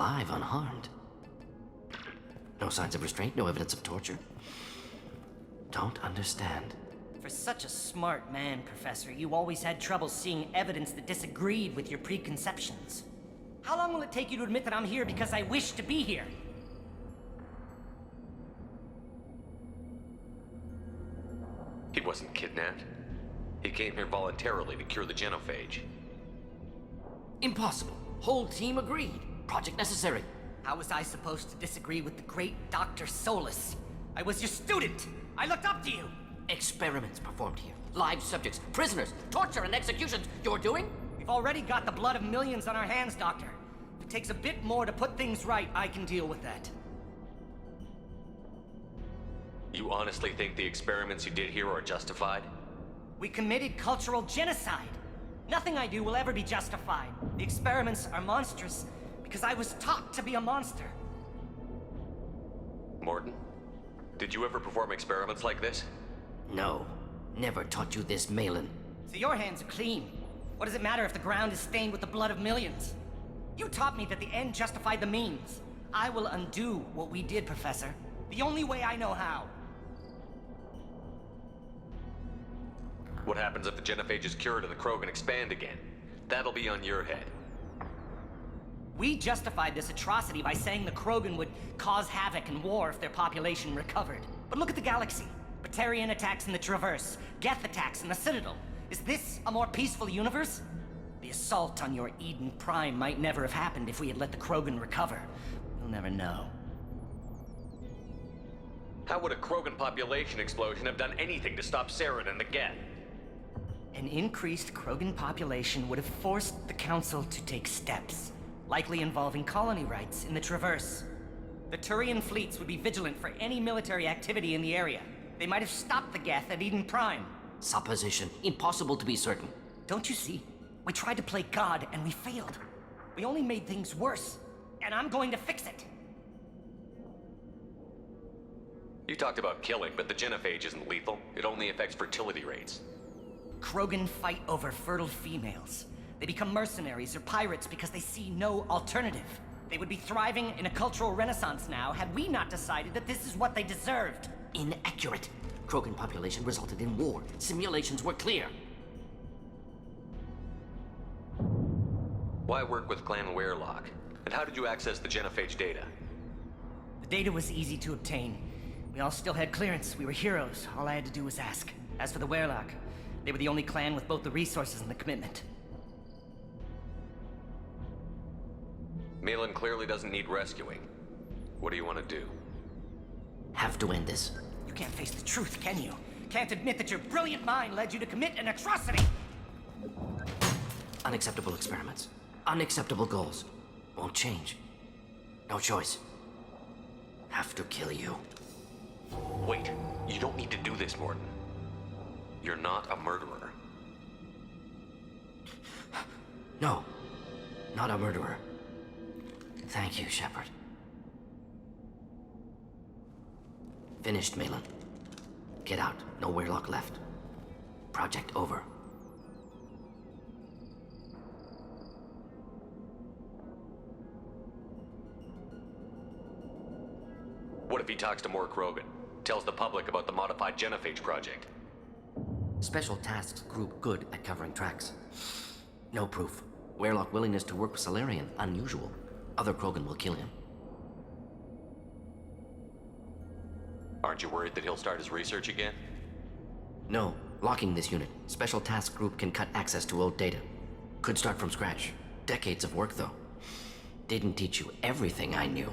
alive, unharmed. No signs of restraint, no evidence of torture. Don't understand. For such a smart man, Professor, you always had trouble seeing evidence that disagreed with your preconceptions. How long will it take you to admit that I'm here because I wish to be here? He wasn't kidnapped. He came here voluntarily to cure the genophage. Impossible. Whole team agreed. Project necessary. How was I supposed to disagree with the great Dr. Solus? I was your student! I looked up to you! Experiments performed here. Live subjects, prisoners, torture and executions. You're doing? We've already got the blood of millions on our hands, Doctor. If it takes a bit more to put things right, I can deal with that. You honestly think the experiments you did here are justified? We committed cultural genocide. Nothing I do will ever be justified. The experiments are monstrous because I was taught to be a monster. Morton, did you ever perform experiments like this? No. Never taught you this, Malin. So your hands are clean. What does it matter if the ground is stained with the blood of millions? You taught me that the end justified the means. I will undo what we did, Professor. The only way I know how. What happens if the genophage is cured and the Krogan expand again? That'll be on your head. We justified this atrocity by saying the Krogan would cause havoc and war if their population recovered. But look at the galaxy. Batarian attacks in the Traverse, Geth attacks in the Citadel. Is this a more peaceful universe? The assault on your Eden Prime might never have happened if we had let the Krogan recover. We'll never know. How would a Krogan population explosion have done anything to stop Saren and the Geth? An increased Krogan population would have forced the Council to take steps, likely involving colony rights in the Traverse. The Turian fleets would be vigilant for any military activity in the area. They might have stopped the Geth at Eden Prime. Supposition. Impossible to be certain. Don't you see? We tried to play God and we failed. We only made things worse, and I'm going to fix it. You talked about killing, but the genophage isn't lethal. It only affects fertility rates. Krogan fight over fertile females. They become mercenaries or pirates because they see no alternative. They would be thriving in a cultural renaissance now had we not decided that this is what they deserved. Inaccurate. Krogan population resulted in war. Simulations were clear. Why work with Clan Weyrloc? And how did you access the genophage data? The data was easy to obtain. We all still had clearance. We were heroes. All I had to do was ask. As for the Weyrloc, they were the only clan with both the resources and the commitment. Malin clearly doesn't need rescuing. What do you want to do? Have to end this. You can't face the truth, can you? Can't admit that your brilliant mind led you to commit an atrocity! Unacceptable experiments. Unacceptable goals. Won't change. No choice. Have to kill you. Wait, you don't need to do this, Morton. You're not a murderer. No. Not a murderer. Thank you, Shepard. Finished, Malin. Get out. No Weyrloc left. Project over. What if he talks to more Krogan? Tells the public about the modified genophage project? Special Tasks Group good at covering tracks. No proof. Weyrloc willingness to work with Salarian, unusual. Other Krogan will kill him. Aren't you worried that he'll start his research again? No. Locking this unit. Special Task Group can cut access to old data. Could start from scratch. Decades of work, though. Didn't teach you everything I knew.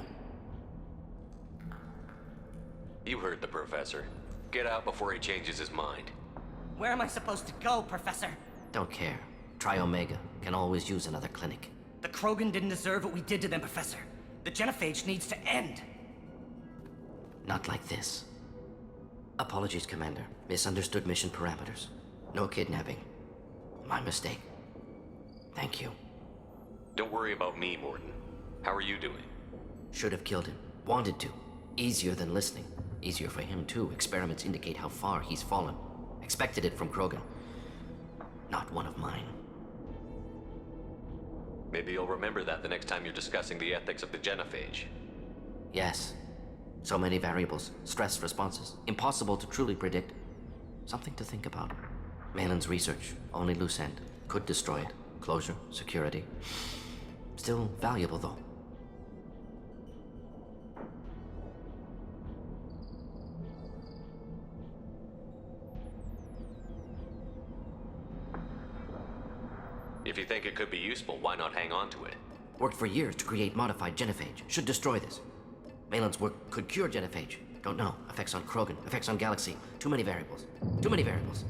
You heard the professor. Get out before he changes his mind. Where am I supposed to go, Professor? Don't care. Try Omega. Can always use another clinic. The Krogan didn't deserve what we did to them, Professor. The genophage needs to end. Not like this. Apologies, Commander. Misunderstood mission parameters. No kidnapping. My mistake. Thank you. Don't worry about me, Morton. How are you doing? Should have killed him. Wanted to. Easier than listening. Easier for him, too. Experiments indicate how far he's fallen. Expected it from Krogan. Not one of mine. Maybe you'll remember that the next time you're discussing the ethics of the genophage. Yes. So many variables, stress responses, impossible to truly predict. Something to think about. Malin's research, only loose end. Could destroy it. Closure, security. Still valuable, though. If you think it could be useful, why not hang on to it? Worked for years to create modified genophage. Should destroy this. Malin's work could cure genophage. Don't know. Effects on Krogan, effects on Galaxy. Too many variables. Too many variables.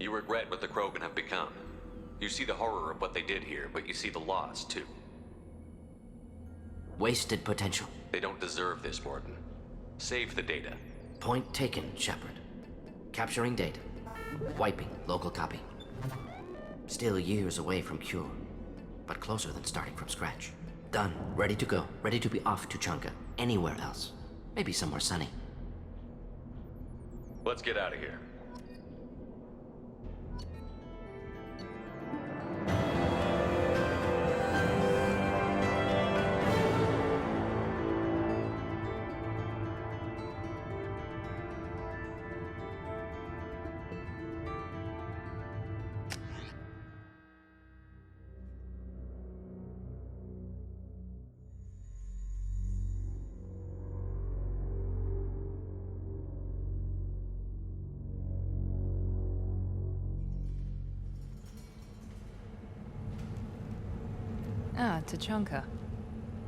You regret what the Krogan have become. You see the horror of what they did here, but you see the loss, too. Wasted potential. They don't deserve this, Mordin. Save the data. Point taken, Shepard. Capturing data. Wiping local copy. Still years away from cure, but closer than starting from scratch. Done. Ready to go. Ready to be off to Chunka. Anywhere else. Maybe somewhere sunny. Let's get out of here. Ah, Tuchanka.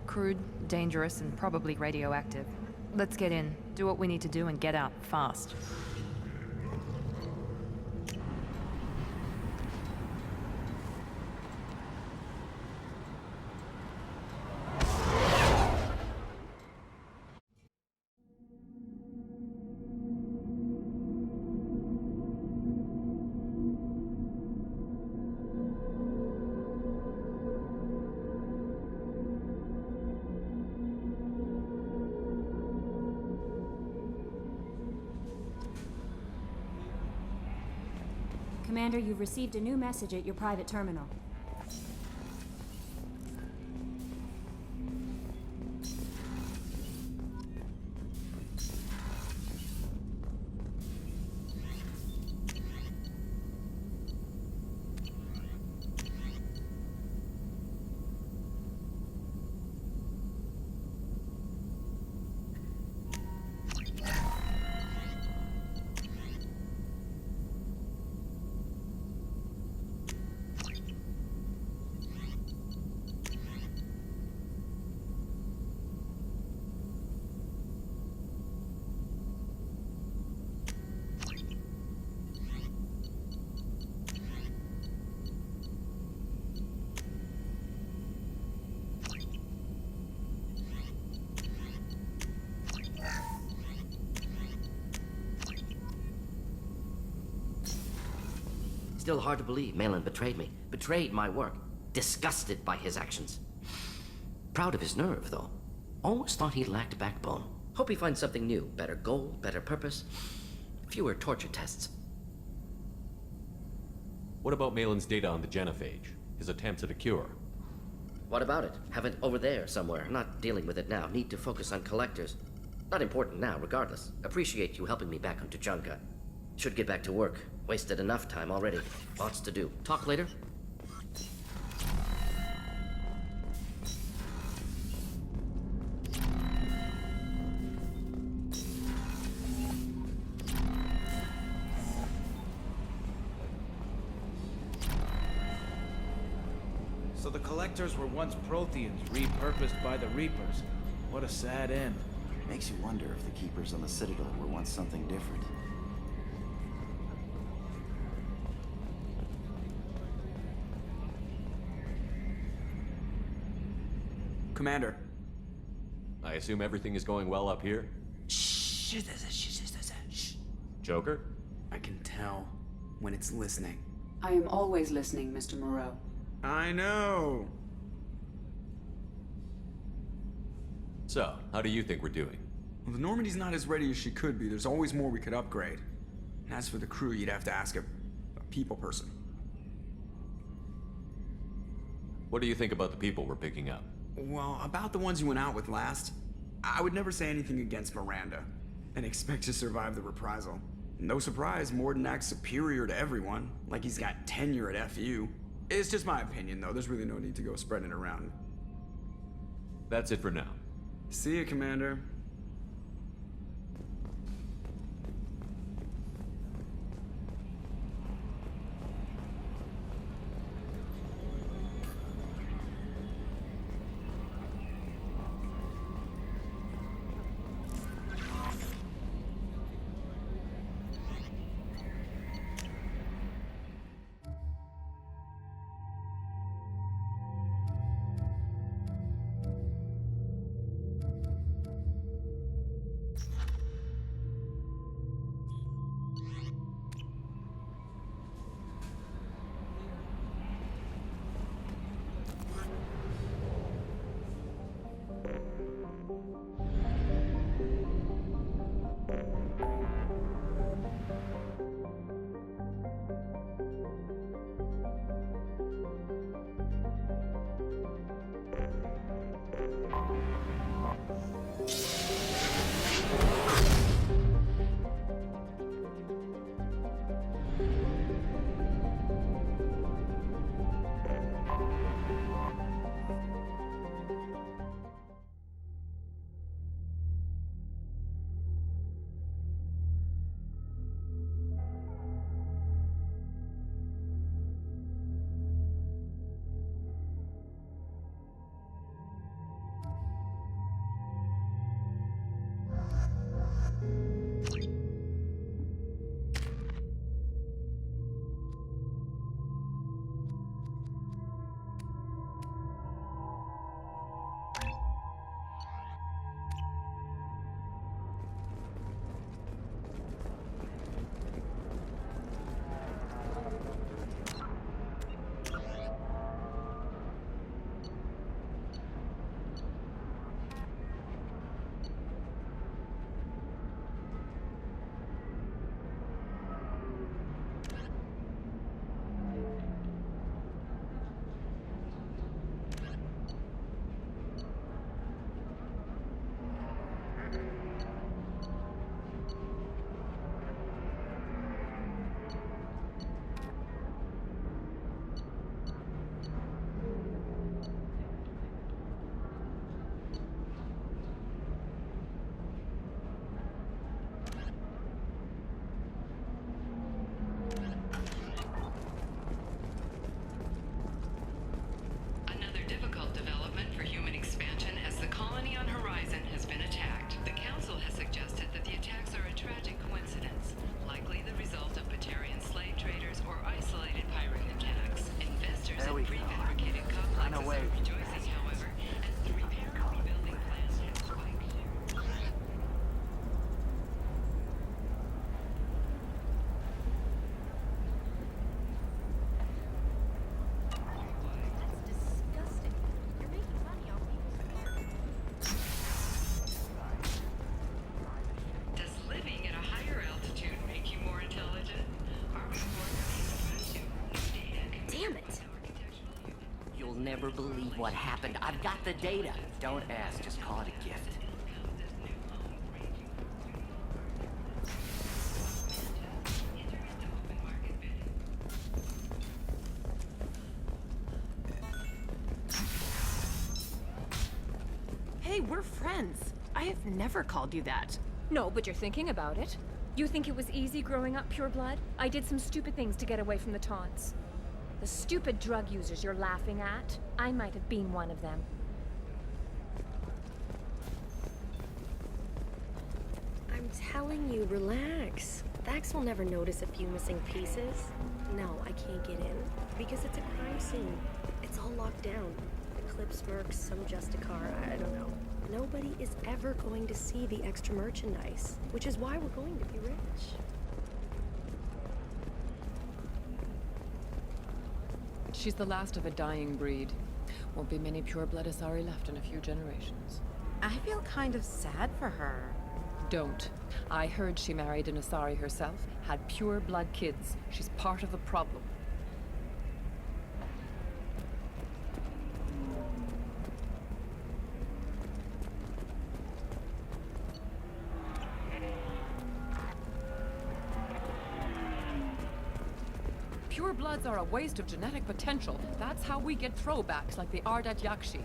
Crude, dangerous, and probably radioactive. Let's get in, do what we need to do, and get out fast. Commander, you've received a new message at your private terminal. Still hard to believe Malin betrayed me. Betrayed my work. Disgusted by his actions. Proud of his nerve, though. Always thought he lacked backbone. Hope he finds something new. Better goal, better purpose. Fewer torture tests. What about Malin's data on the genophage? His attempts at a cure? What about it? Have it over there somewhere. Not dealing with it now. Need to focus on collectors. Not important now, regardless. Appreciate you helping me back on Tuchanka. Should get back to work. Wasted enough time already. Lots to do. Talk later? So the Collectors were once Protheans, repurposed by the Reapers. What a sad end. Makes you wonder if the Keepers on the Citadel were once something different. Commander. I assume everything is going well up here? Shh. Joker? I can tell when it's listening. I am always listening, Mr. Moreau. I know. So, how do you think we're doing? Well, the Normandy's not as ready as she could be. There's always more we could upgrade. And as for the crew, you'd have to ask a people person. What do you think about the people we're picking up? Well, about the ones you went out with last, I would never say anything against Miranda and expect to survive the reprisal. No surprise, Morden acts superior to everyone, like he's got tenure at FU. It's just my opinion, though. There's really no need to go spreading it around. That's it for now. See ya, Commander. Never believe what happened. I've got the data. Don't ask, just call it a gift. Hey, we're friends. I have never called you that. No, but you're thinking about it. You think it was easy growing up pure blood? I did some stupid things to get away from the taunts. The stupid drug users you're laughing at, I might have been one of them. I'm telling you, relax. Thax will never notice a few missing pieces. No, I can't get in, because it's a crime scene. It's all locked down. Eclipse Mercs, some Justicar, I don't know. Nobody is ever going to see the extra merchandise, which is why we're going to be rich. She's the last of a dying breed. Won't be many pure-blood Asari left in a few generations. I feel kind of sad for her. Don't. I heard she married an Asari herself, had pure blood kids. She's part of the problem. Pure bloods are a waste of genetic potential. That's how we get throwbacks like the Ardat Yakshi.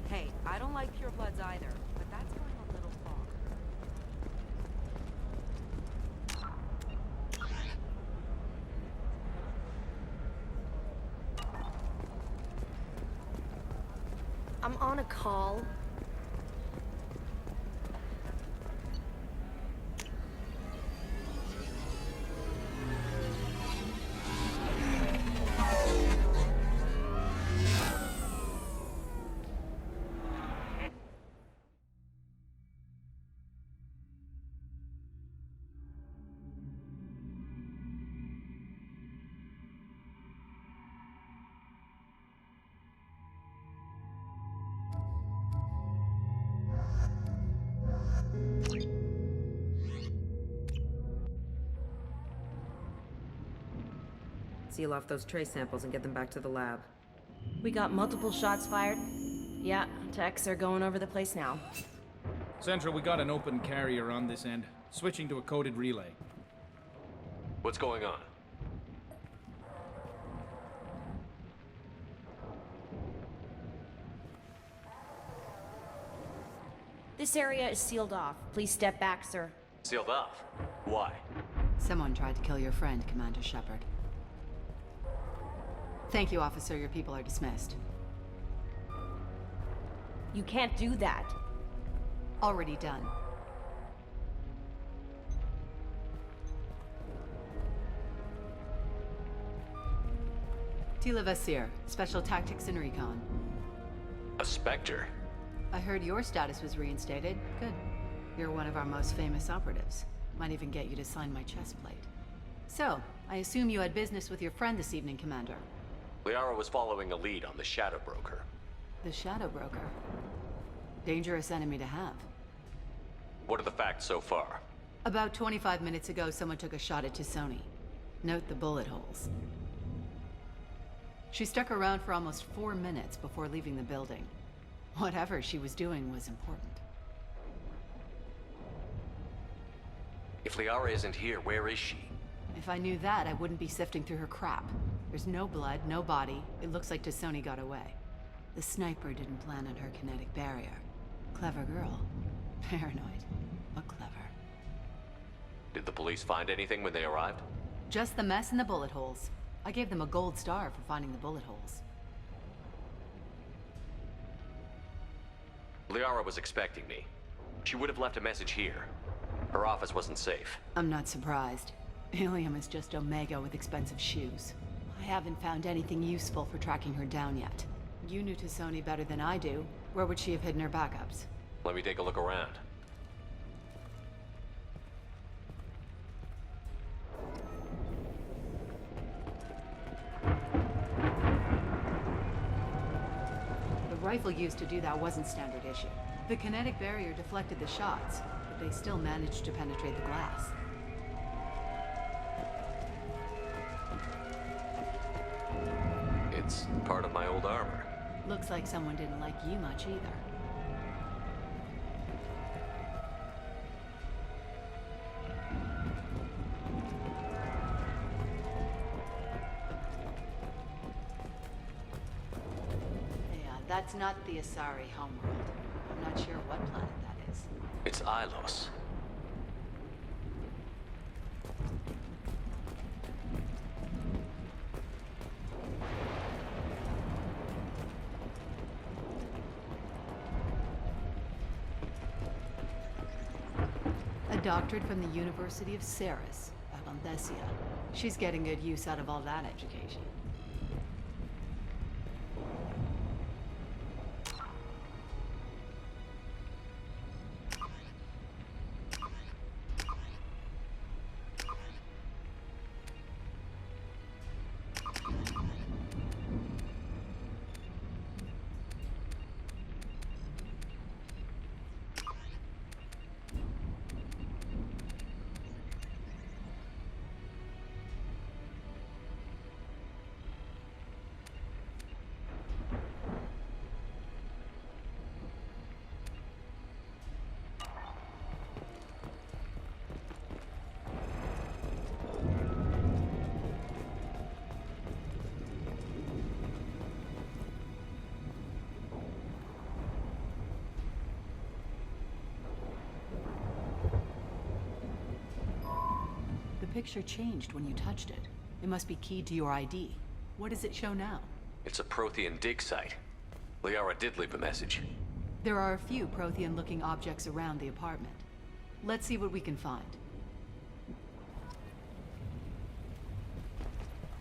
Hey, I don't like pure bloods either, but that's going a little far. I'm on a call. Seal off those trace samples and get them back to the lab. We got multiple shots fired. Yeah, techs are going over the place now. Central, we got an open carrier on this end. Switching to a coded relay. What's going on? This area is sealed off. Please step back, sir. Sealed off? Why? Someone tried to kill your friend, Commander Shepard. Thank you, officer. Your people are dismissed. You can't do that. Already done. Tila Vasir, Special Tactics and Recon. A Spectre? I heard your status was reinstated. Good. You're one of our most famous operatives. Might even get you to sign my chest plate. So, I assume you had business with your friend this evening, Commander. Liara was following a lead on the Shadow Broker. The Shadow Broker. Dangerous enemy to have. What are the facts so far? About 25 minutes ago, someone took a shot at T'Soni. Note the bullet holes. She stuck around for almost 4 minutes before leaving the building. Whatever she was doing was important. If Liara isn't here, where is she? If I knew that, I wouldn't be sifting through her crap. There's no blood, no body. It looks like T'Soni got away. The sniper didn't plan on her kinetic barrier. Clever girl. Paranoid, but clever. Did the police find anything when they arrived? Just the mess and the bullet holes. I gave them a gold star for finding the bullet holes. Liara was expecting me. She would have left a message here. Her office wasn't safe. I'm not surprised. Ilium is just Omega with expensive shoes. I haven't found anything useful for tracking her down yet. You knew T'Soni better than I do. Where would she have hidden her backups? Let me take a look around. The rifle used to do that wasn't standard issue. The kinetic barrier deflected the shots, but they still managed to penetrate the glass. It's part of my old armor. Looks like someone didn't like you much either. Yeah, that's not the Asari homeworld. I'm not sure what planet that is. It's Ilos. A doctorate from the University of Ceres, Alanthesia. She's getting good use out of all that education. picture changed when you touched it. It must be keyed to your ID. What does it show now? It's a Prothean dig site. Liara did leave a message. There are a few Prothean-looking objects around the apartment. Let's see what we can find.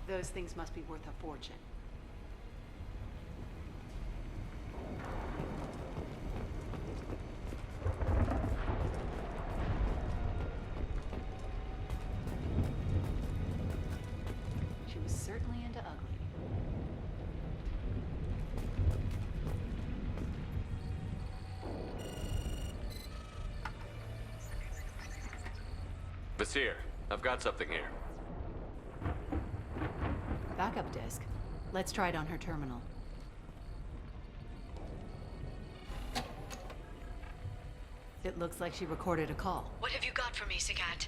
Those things must be worth a fortune. She was certainly into ugly. Vasir, I've got something here. Backup disk. Let's try it on her terminal. It looks like she recorded a call. What have you got for me, Sagat?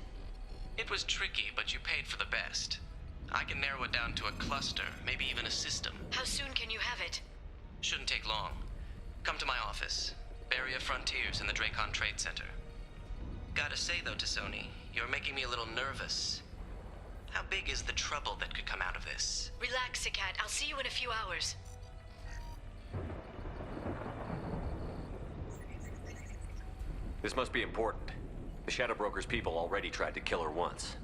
It was tricky, but you paid for the best. I can narrow it down to a cluster, maybe even a system. How soon can you have it? Shouldn't take long. Come to my office. Barrier Frontiers in the Dracon Trade Center. Gotta say though, T'Soni, you're making me a little nervous. How big is the trouble that could come out of this? Relax, Sagat. I'll see you in a few hours. This must be important. The Shadow Broker's people already tried to kill her once.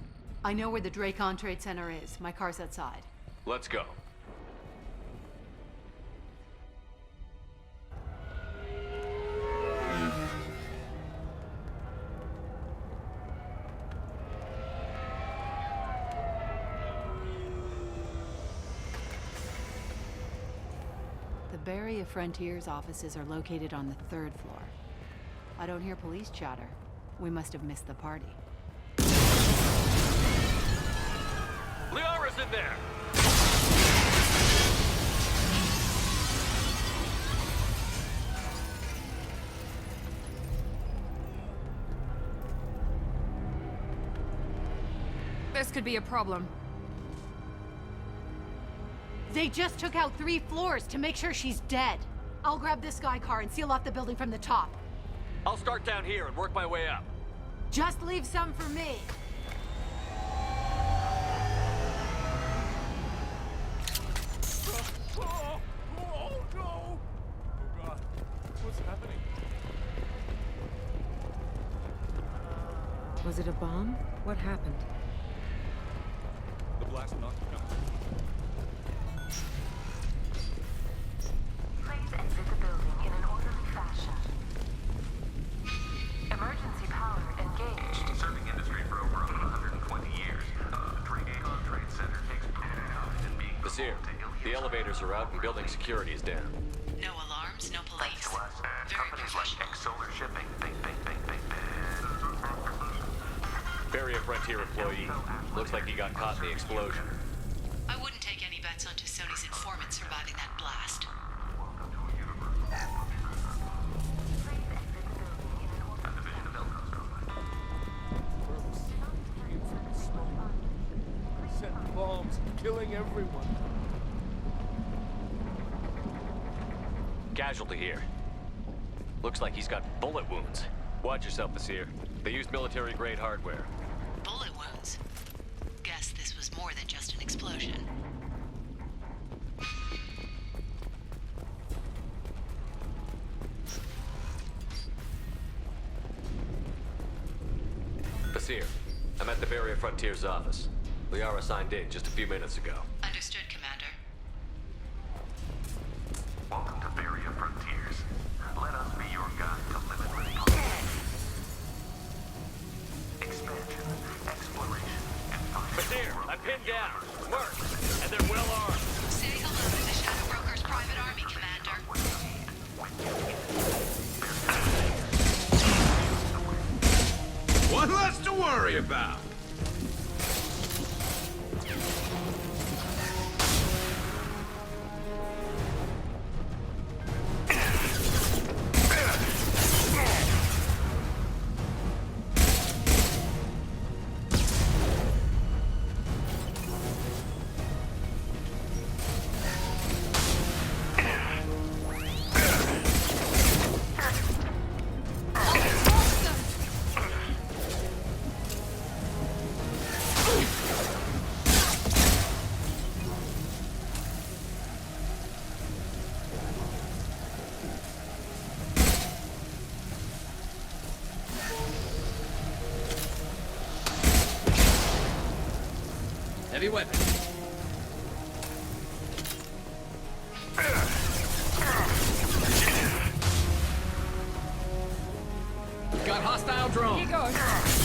I know where the Dracon Trade Center is. My car's outside. Let's go. The Barrier Frontiers offices are located on the 3rd floor. I don't hear police chatter. We must have missed the party. Liara's in there! This could be a problem. They just took out 3 floors to make sure she's dead. I'll grab this Sky car and seal off the building from the top. I'll start down here and work my way up. Just leave some for me. Oh no! Oh God, what's happening? Was it a bomb? What happened? The blast knocked it down. Please exit the building in an orderly fashion. Emergency power engaged. Serving industry for over 120 years. Dracon Trade Center takes pride in being Vasir, the elevators are out and building security is down. No alarms, no police. Companies like X-Solar Shipping. Barrier Frontier employee. Looks like he got caught in the explosion. I wouldn't take any bets on T'Soni's informants surviving that blast. Setting bombs, killing everyone. Casualty here. Looks like he's got bullet wounds. Watch yourself, Vasir. They used military-grade hardware. Bullet wounds? Guess this was more than just an explosion. Vasir, I'm at the Barrier Frontiers office. Liara signed in just a few minutes ago. Understood, Commander. Welcome to Barrier Frontiers. Let us be your guide to limitless expansion, exploration, and finding. Vasir, I'm pinned down. Work, and they're well armed. Say hello to the Shadow Broker's private army, Commander. One less to worry about. Heavy weapon. Got hostile drone. Here goes.